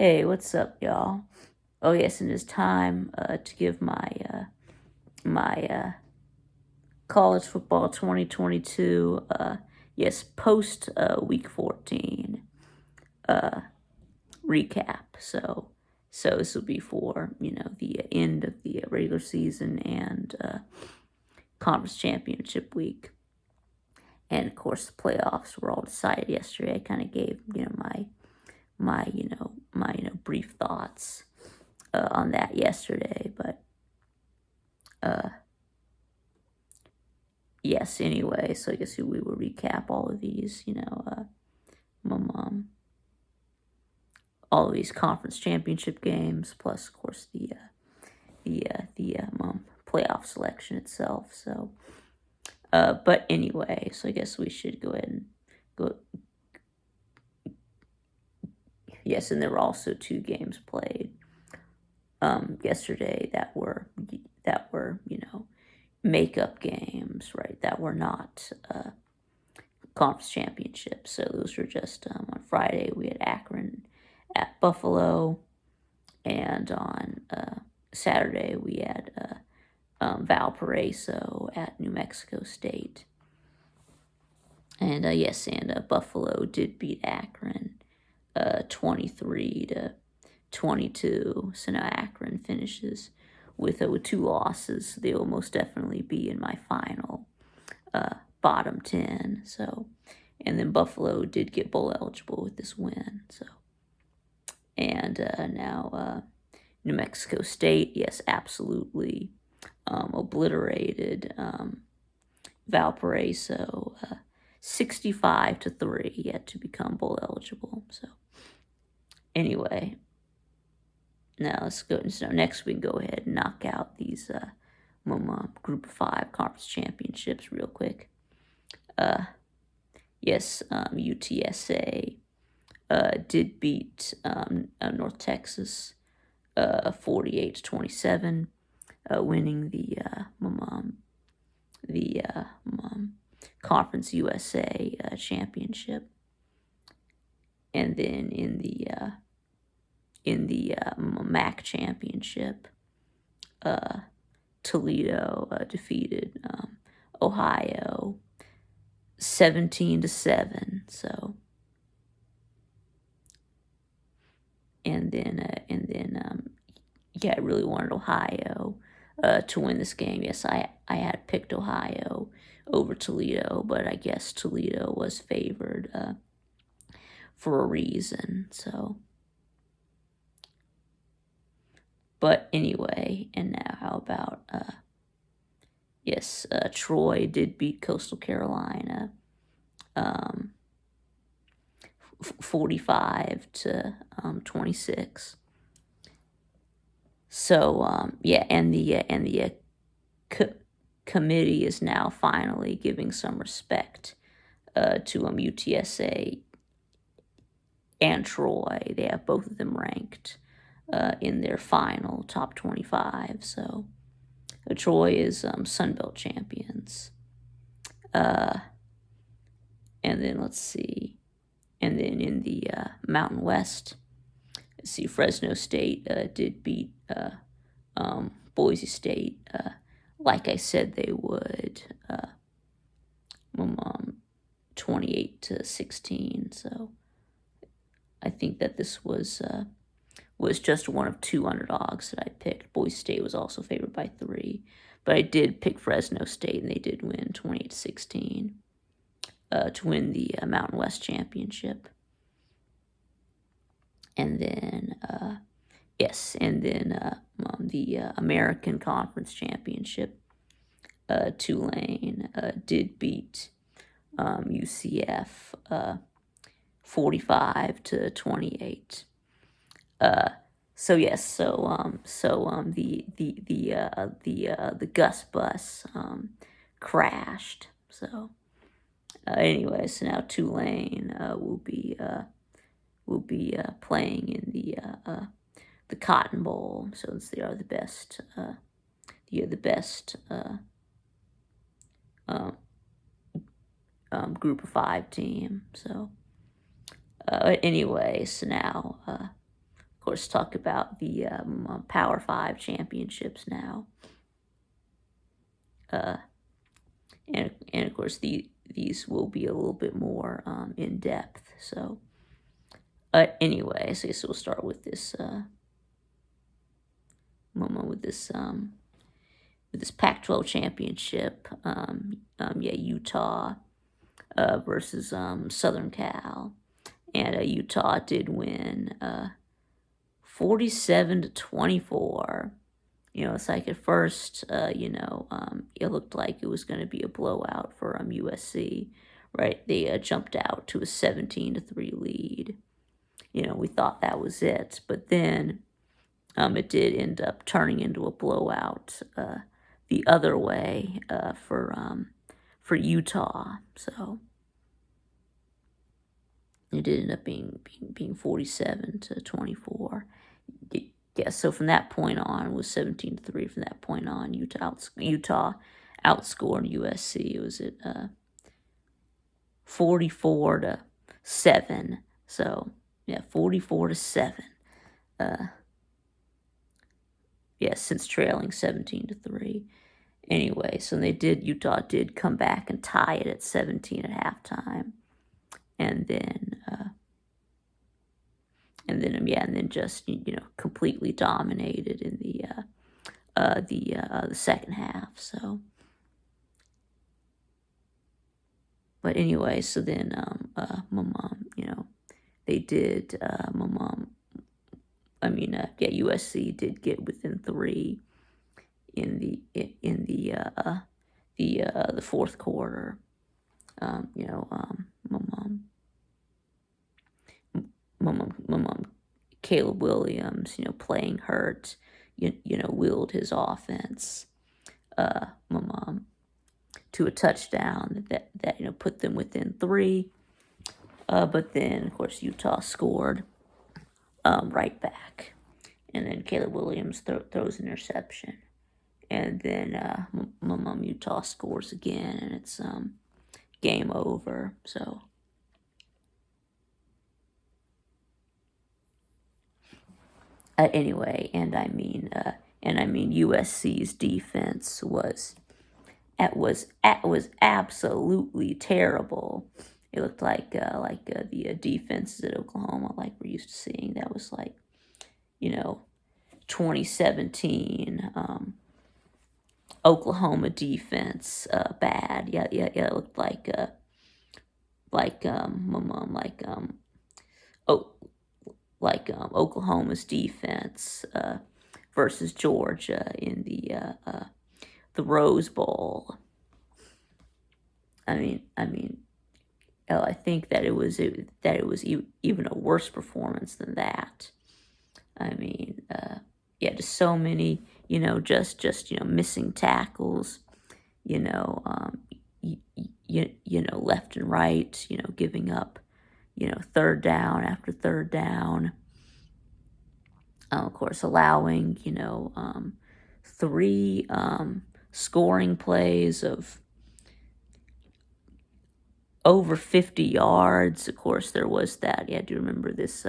Hey, what's up, y'all? Oh yes, and it's time to give my college football 2022 yes post week 14 uh recap. So this will be for the end of the regular season and conference championship week, and of course the playoffs were all decided yesterday. I kind of gave my brief thoughts on that yesterday, but uh yes, anyway, so I guess we will recap all of these, all of these conference championship games, plus, of course, the playoff selection itself. So, but anyway, so I guess we should go ahead and go. Yes, and there were also two games played yesterday that were makeup games, right? That were not conference championships. So those were just on Friday we had Akron at Buffalo, and on Saturday we had Valparaiso at New Mexico State. And yes, and Buffalo did beat Akron 23-22. So now Akron finishes with two losses. They will most definitely be in my final bottom 10. So, and then Buffalo did get bowl eligible with this win. So, and now New Mexico State, yes, absolutely obliterated Valparaiso 65-3, yet to become bowl eligible. So, anyway, now let's go. So next we can go ahead and knock out these Group of 5 conference championships real quick. Yes, UTSA did beat North Texas 48-27, winning the Conference USA championship. And then in the MAC championship, Toledo defeated Ohio 17-7. So, and then yeah, I really wanted Ohio to win this game. Yes, I had picked Ohio over Toledo, but I guess Toledo was favored for a reason. So, but anyway, and now how about yes, Troy did beat Coastal Carolina 45-26. So yeah, and the committee is now finally giving some respect to UTSA and Troy. They have both of them ranked in their final top 25. So Troy is Sunbelt champions. And then let's see. And then in the Mountain West, let's see, Fresno State did beat Boise State, like I said they would, 28-16. So I think that this was just one of two underdogs that I picked. Boise State was also favored by 3, but I did pick Fresno State, and they did win 28-16 to win the Mountain West championship. And then yes, and then the American Conference Championship, Tulane did beat UCF 45-28. So yes, the Gus bus crashed. So anyway, so now Tulane will be playing in the Cotton Bowl. So they are the best Group of 5 team. So anyway, so now of course, talk about the Power Five championships now. Uh, and of course, these will be a little bit more in depth. So, anyway, so I guess we'll start with this with this Pac-12 championship. Yeah, Utah versus Southern Cal, and Utah did win 47-24. It's like at first, it looked like it was going to be a blowout for USC, right? They jumped out to a 17-3 lead. We thought that was it, but then it did end up turning into a blowout the other way for Utah. So it did end up being 47-24. Yeah, so from that point on, it was 17-3. From that point on, Utah outscored USC. It was at 44-7. So yeah, 44-7. Yeah, since trailing 17-3. Anyway, so Utah did come back and tie it at 17 at halftime, and then just completely dominated in the second half. So, but anyway, so then my mom, they did my mom. USC did get within 3 in the fourth quarter. My mom, Caleb Williams, playing hurt, willed his offense, my mom, to a touchdown that put them within 3. But then, of course, Utah scored right back. And then Caleb Williams throws an interception. And then my mom, Utah scores again, and it's game over. So anyway, and I mean USC's defense was absolutely terrible. It looked like the defenses at Oklahoma, like we're used to seeing. That was like 2017 Oklahoma defense bad. Yeah. It looked like Oklahoma's defense versus Georgia in the Rose Bowl. I think that it was even a worse performance than that. Just so many, just missing tackles, left and right, giving up, third down after third down. Of course, allowing, 3 scoring plays of over 50 yards. Of course, there was that. Yeah, I do remember this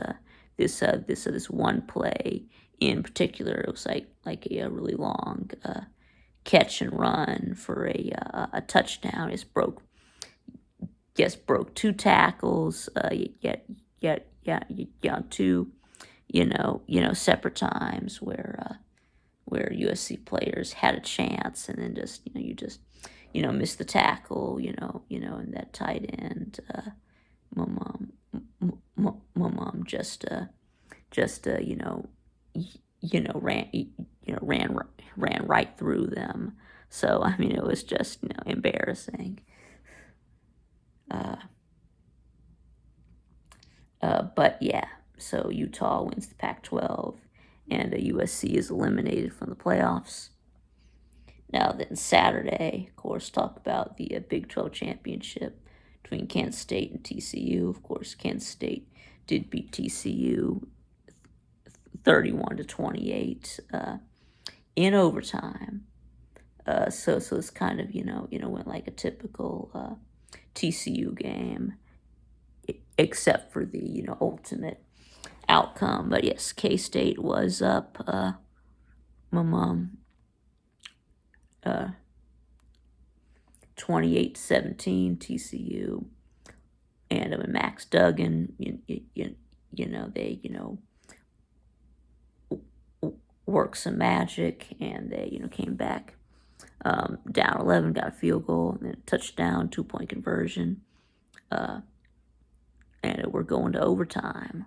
one play in particular. It was like a really long catch and run for a touchdown. Just broke 2 tackles. Two separate times where USC players had a chance, and then just missed the tackle. And that tight end. My mom just ran right through them. So it was just embarrassing. But yeah, so Utah wins the Pac-12, and USC is eliminated from the playoffs. Now then, Saturday, of course, talk about the Big 12 championship between Kansas State and TCU. Of course, Kansas State did beat TCU 31-28 in overtime. So it's kind of went like a typical TCU game, except for the ultimate outcome. But yes, K-State was up 28-17 TCU. And Max Duggan, they worked some magic, and they came back down 11, got a field goal, and then a touchdown, 2-point conversion, and we're going to overtime.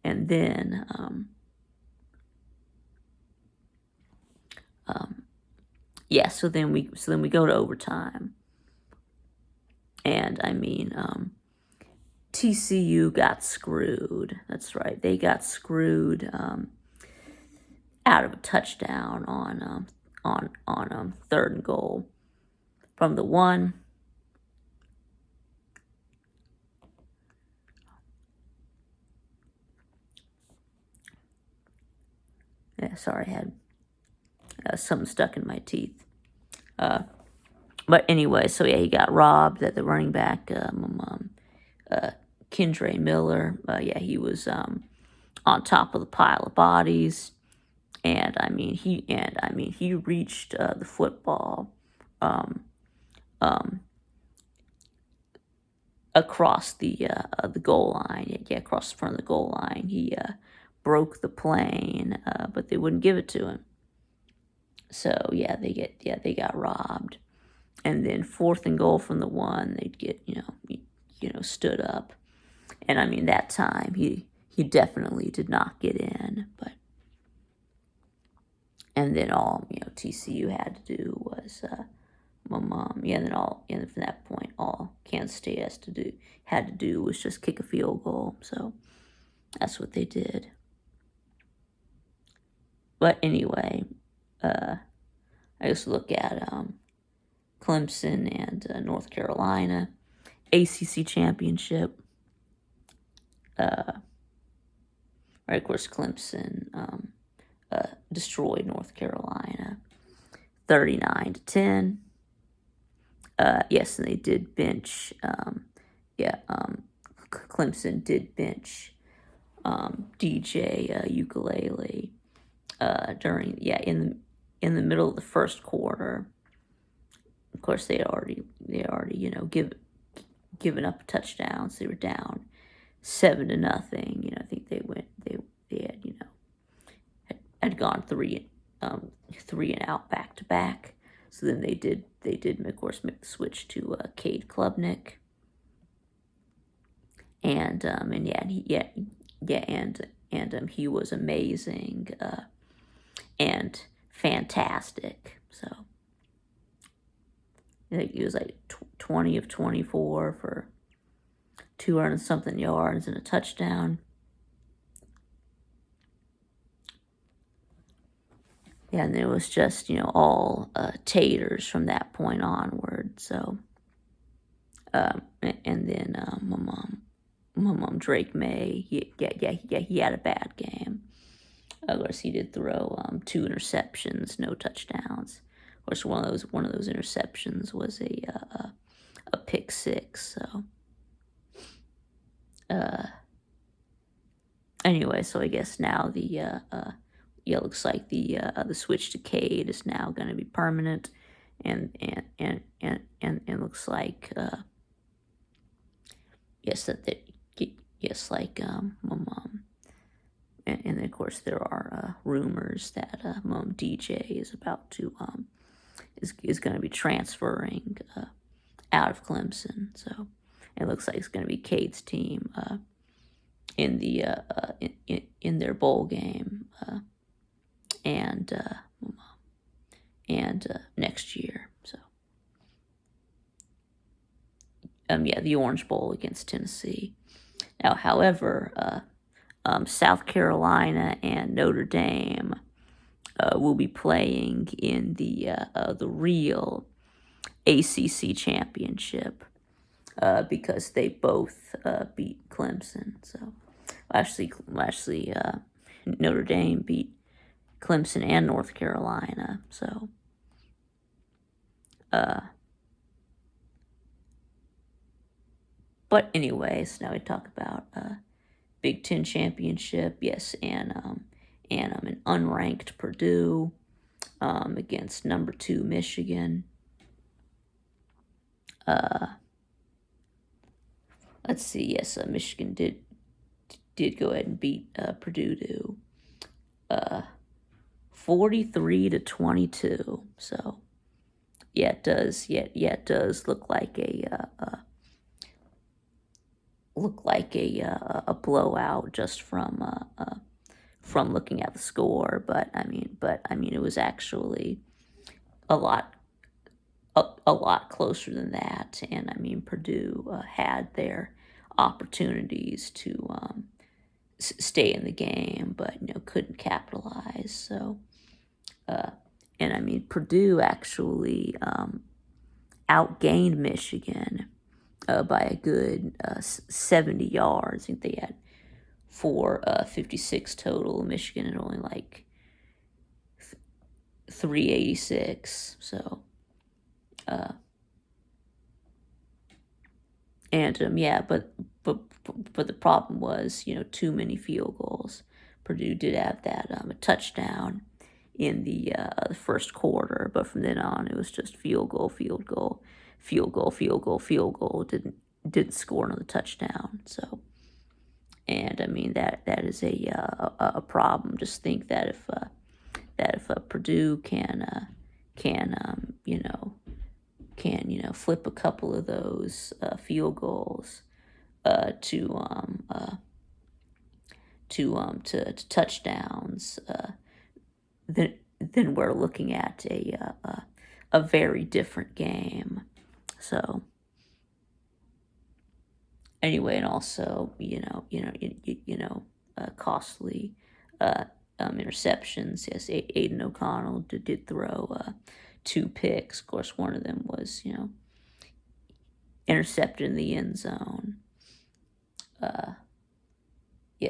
And then so then we go to overtime, and TCU got screwed. That's right, they got screwed out of a touchdown on 3rd and goal from the 1. Yeah, sorry, I had something stuck in my teeth. But anyway, so yeah, he got robbed at the running back, Kendre Miller. He was on top of the pile of bodies, and he reached the football across the goal line. Yeah, across the front of the goal line. He broke the plane, but they wouldn't give it to him. So they got robbed. And then 4th and goal from the 1, they'd get stood up. And that time he definitely did not get in. But and then all TCU had to do was and then from that point all Kansas State had to do was just kick a field goal. So that's what they did. But anyway, I just look at Clemson and North Carolina ACC championship. Right, of course, Clemson destroyed North Carolina 39-10. Yes, and they did bench. Clemson did bench DJ Ukulele during in the middle of the first quarter. Of course, they already given up a touchdown, so they were down 7-0. I think they had gone 3 and out back to back. So then they did of course make the switch to Cade Klubnik, and he was amazing and fantastic. So I think he was like 20 of 24 for 200-something yards and a touchdown. Yeah, and it was just, all taters from that point onward. So, and then my mom Drake May, he had a bad game. Of course, he did throw 2 interceptions, no touchdowns. Of course, one of those interceptions was a pick 6. So, anyway, so I guess now it looks like the switch to Cade is now going to be permanent, and looks like and of course there are rumors that DJ is about to is going to be transferring out of Clemson. So it looks like it's going to be Cade's team in the in their bowl game. And next year. So the Orange Bowl against Tennessee. Now, however, South Carolina and Notre Dame will be playing in the real ACC championship because they both beat Clemson. So actually, Notre Dame beat Clemson and North Carolina. So But anyways, now we talk about Big Ten championship. Yes, and an unranked Purdue against number 2 Michigan. Let's see. Yes, Michigan did go ahead and beat Purdue to 43-22. So yeah, it does. Yeah, it does look like a blowout just from looking at the score. But I mean, it was actually a lot closer than that. And I mean, Purdue had their opportunities to stay in the game, but couldn't capitalize. So, and I mean, Purdue actually outgained Michigan by a good 70 yards. I think they had 456 total. Michigan had only like 386. So, and yeah, but the problem was too many field goals. Purdue did have that a touchdown in the first quarter, but from then on it was just field goal. Didn't score another touchdown. So, and I mean that is a problem. Just think that if Purdue can flip a couple of those field goals to touchdowns, then we're looking at a very different game. So anyway, and also costly interceptions. Yes, Aiden O'Connell did throw 2 picks. Of course, one of them was intercepted in the end zone.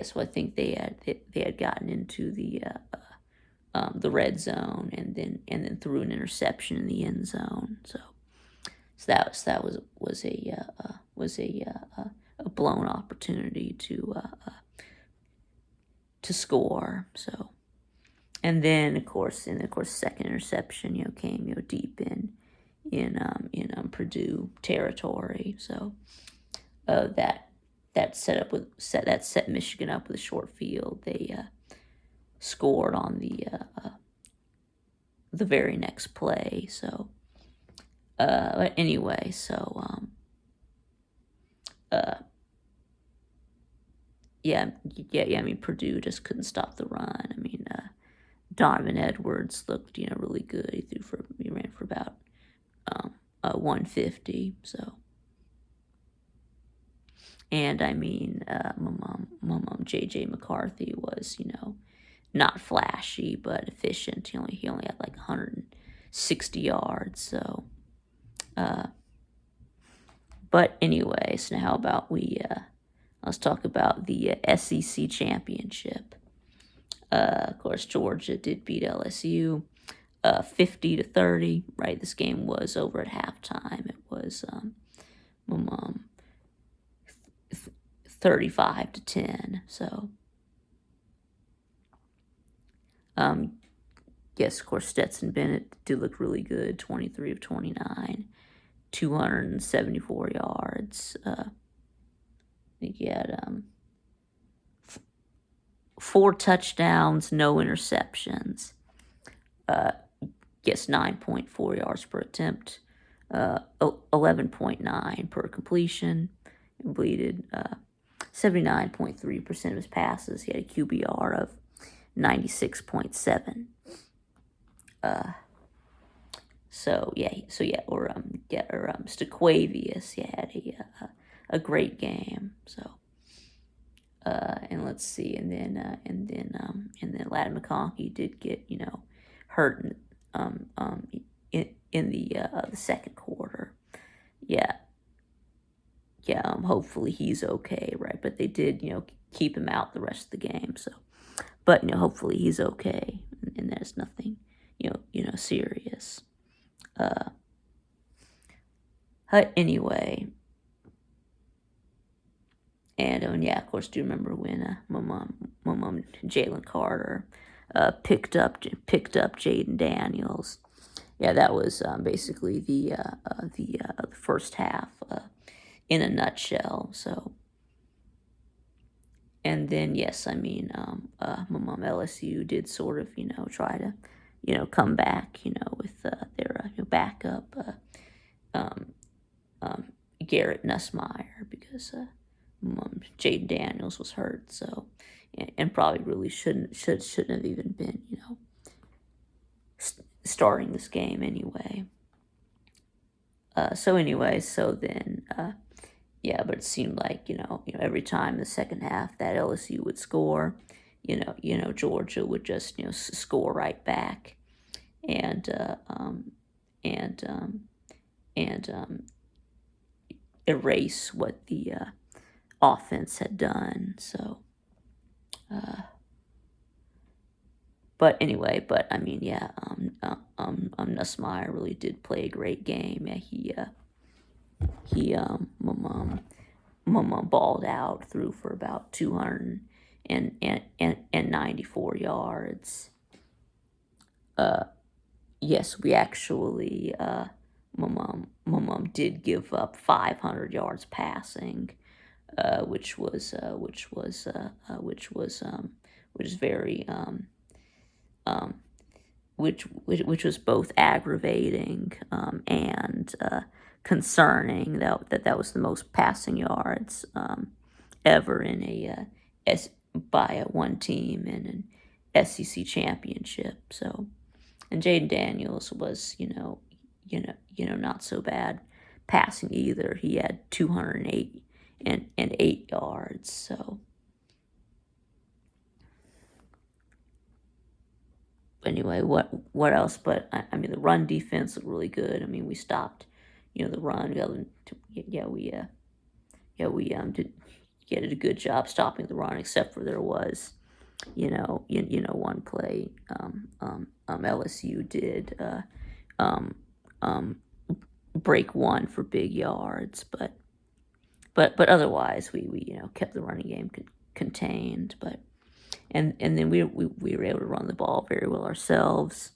So I think they had gotten into the red zone and then threw an interception in the end zone. So that was a blown opportunity to score. So, and then of course second interception came deep in Purdue territory. So that set Michigan up with a short field. They scored on the very next play. So but anyway, so yeah. I mean, Purdue just couldn't stop the run. I mean, Donovan Edwards looked really good. He ran for about 150. So, and I mean, my mom JJ McCarthy was not flashy but efficient. He only had like 160 yards. So, but anyways, now how about let's talk about the SEC championship. Of course, Georgia did beat LSU 50-30. Right, this game was over at halftime. It was 35-10. So, yes, of course, Stetson Bennett did look really good. 23 of 29, 274 yards. I think he had 4 touchdowns, no interceptions. 9.4 yards per attempt, 11.9 per completion, completed 79.3% of his passes. He had a QBR of 96.7. Staquavius, had a great game. So, and let's see, and then Ladd McConkey did get hurt in the second quarter. Hopefully he's okay, right? But they did keep him out the rest of the game. So, but hopefully he's okay, and there's nothing serious. Anyway, And yeah, of course, do you remember when my mom, Jalen Carter, picked up Jaden Daniels? Yeah, that was basically the first half in a nutshell. So, and then yes, I mean, my mom LSU did sort of try to come back with their backup um, um, Garrett Nussmeyer because Jaden Daniels was hurt. So, and probably really shouldn't have even been starting this game anyway. So anyway, so then yeah, but it seemed like every time the second half that LSU would score, Georgia would just score right back, and and erase what the offense had done. So, but anyway, but I mean, yeah, Nussmeyer really did play a great game. Yeah, my mom balled out, threw for about 294 yards. Yes, we actually, my mom did give up 500 yards passing, which is very, which was both aggravating and concerning. That was the most passing yards ever in by one team in an SEC championship. So, and Jaden Daniels was not so bad passing either. He had 208 and 8 yards. So anyway, what else? But I mean, the run defense looked really good. I mean, we stopped the run. We did a good job stopping the run, except for there was one play LSU did break one for big yards, but otherwise we kept the running game contained. But and then we were able to run the ball very well ourselves.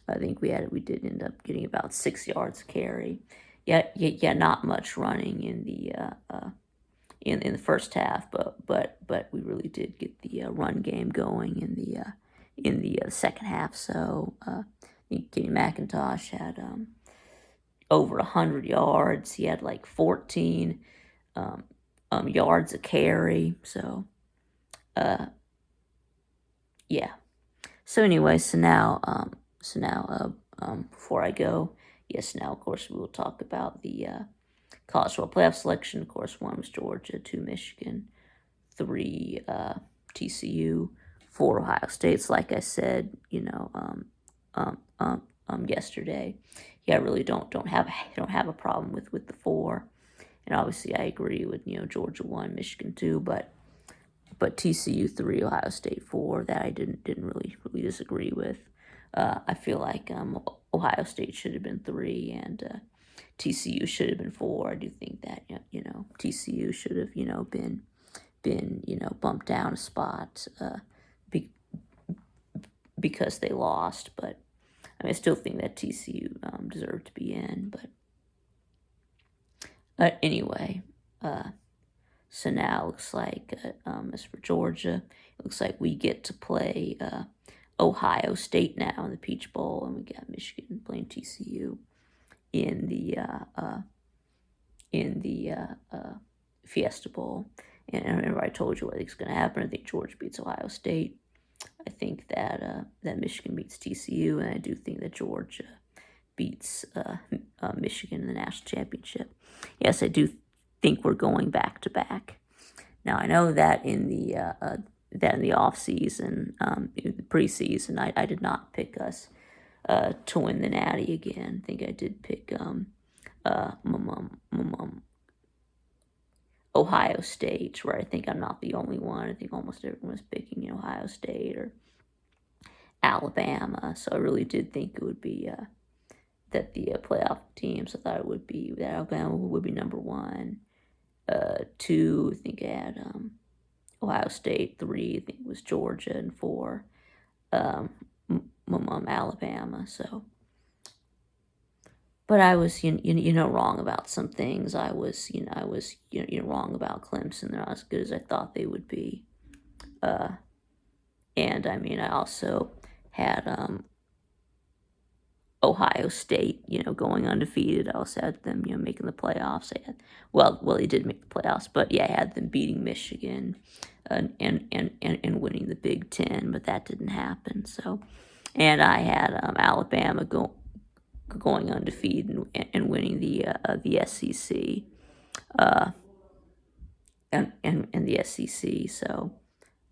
I think we did end up getting about 6 yards carry. Yeah, not much running in the in the first half, but we really did get the run game going in the second half. So I think Kenny McIntosh had over 100 yards. He had like 14 yards a carry. So yeah. So anyway, so now before I go, yes, now of course we will talk about the college football playoff selection. Of course, 1 was Georgia, 2 Michigan, 3 TCU, 4 Ohio States. Like I said, yesterday, yeah, I really don't have a problem with the 4, and obviously I agree with Georgia 1, Michigan 2, but TCU 3, Ohio State 4, that I didn't really disagree with. I feel like Ohio State should have been 3 and TCU should have been 4. I do think that TCU should have been bumped down a spot because they lost. But I mean, I still think that TCU deserved to be in. But anyway, so now it looks like as for Georgia, it looks like we get to play Ohio State now in the Peach Bowl, and we got Michigan playing TCU in the Fiesta Bowl. And I remember I told you what I think is going to happen. I think Georgia beats Ohio State. I think that Michigan beats TCU, and I do think that Georgia beats Michigan in the national championship. Yes, I do think we're going back to back. Now I know that in the off season, in the preseason, I did not pick us to win the Natty again. I think I did pick Ohio State, where I think I'm not the only one. I think almost everyone was picking Ohio State or Alabama. So I really did think it would be that the playoff teams. I thought it would be that Alabama would be number 1, 2, I think I had Ohio State. 3, I think it was Georgia, and 4, Alabama. So, but I was wrong about some things. I was wrong about Clemson. They're not as good as I thought they would be. And I mean, I also had Ohio State, going undefeated. I also had them, making the playoffs. Well, they did make the playoffs, but yeah, I had them beating Michigan, and winning the Big Ten, but that didn't happen. So, and I had Alabama going undefeated and winning the SEC, and the SEC. So,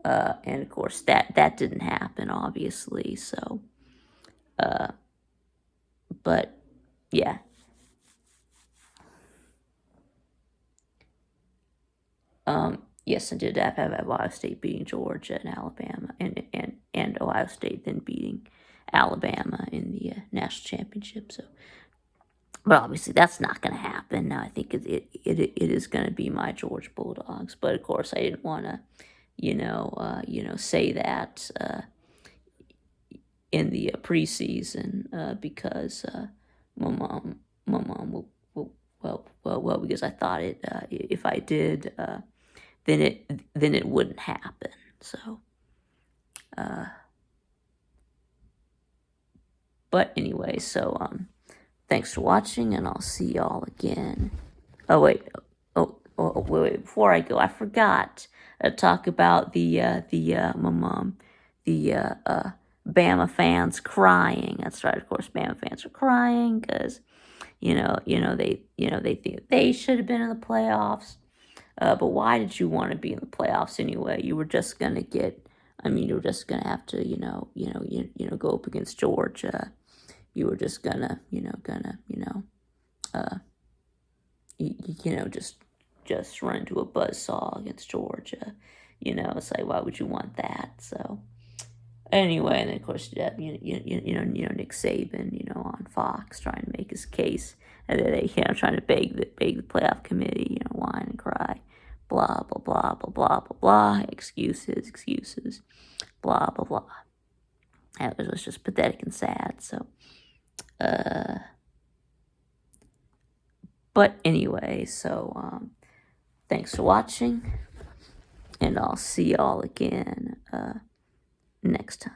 and of course that didn't happen, obviously. So, but yeah. Yes, I did have Ohio State beating Georgia and Alabama, and Ohio State then beating Alabama in the national championship. So, but obviously that's not going to happen. Now I think it is going to be my Georgia Bulldogs. But of course I didn't want to, say that in the preseason, because my mom well, because I thought if I did, then it wouldn't happen. So, but anyway, so thanks for watching, and I'll see y'all again. Oh wait, wait, before I go, I forgot to talk about my mom, the Bama fans crying. That's right, of course, Bama fans are crying because they think they should have been in the playoffs. But why did you want to be in the playoffs anyway? You were just gonna get. I mean, you were just gonna have to, go up against Georgia. You were just gonna, just run into a buzzsaw against Georgia. It's like, why would you want that? So anyway, and then of course you have, Nick Saban, on Fox trying to make his case, and then they, trying to beg the playoff committee, whine and cry, blah blah blah blah blah blah blah, excuses, blah blah blah. And it was just pathetic and sad. So, but anyway, so thanks for watching, and I'll see y'all again next time.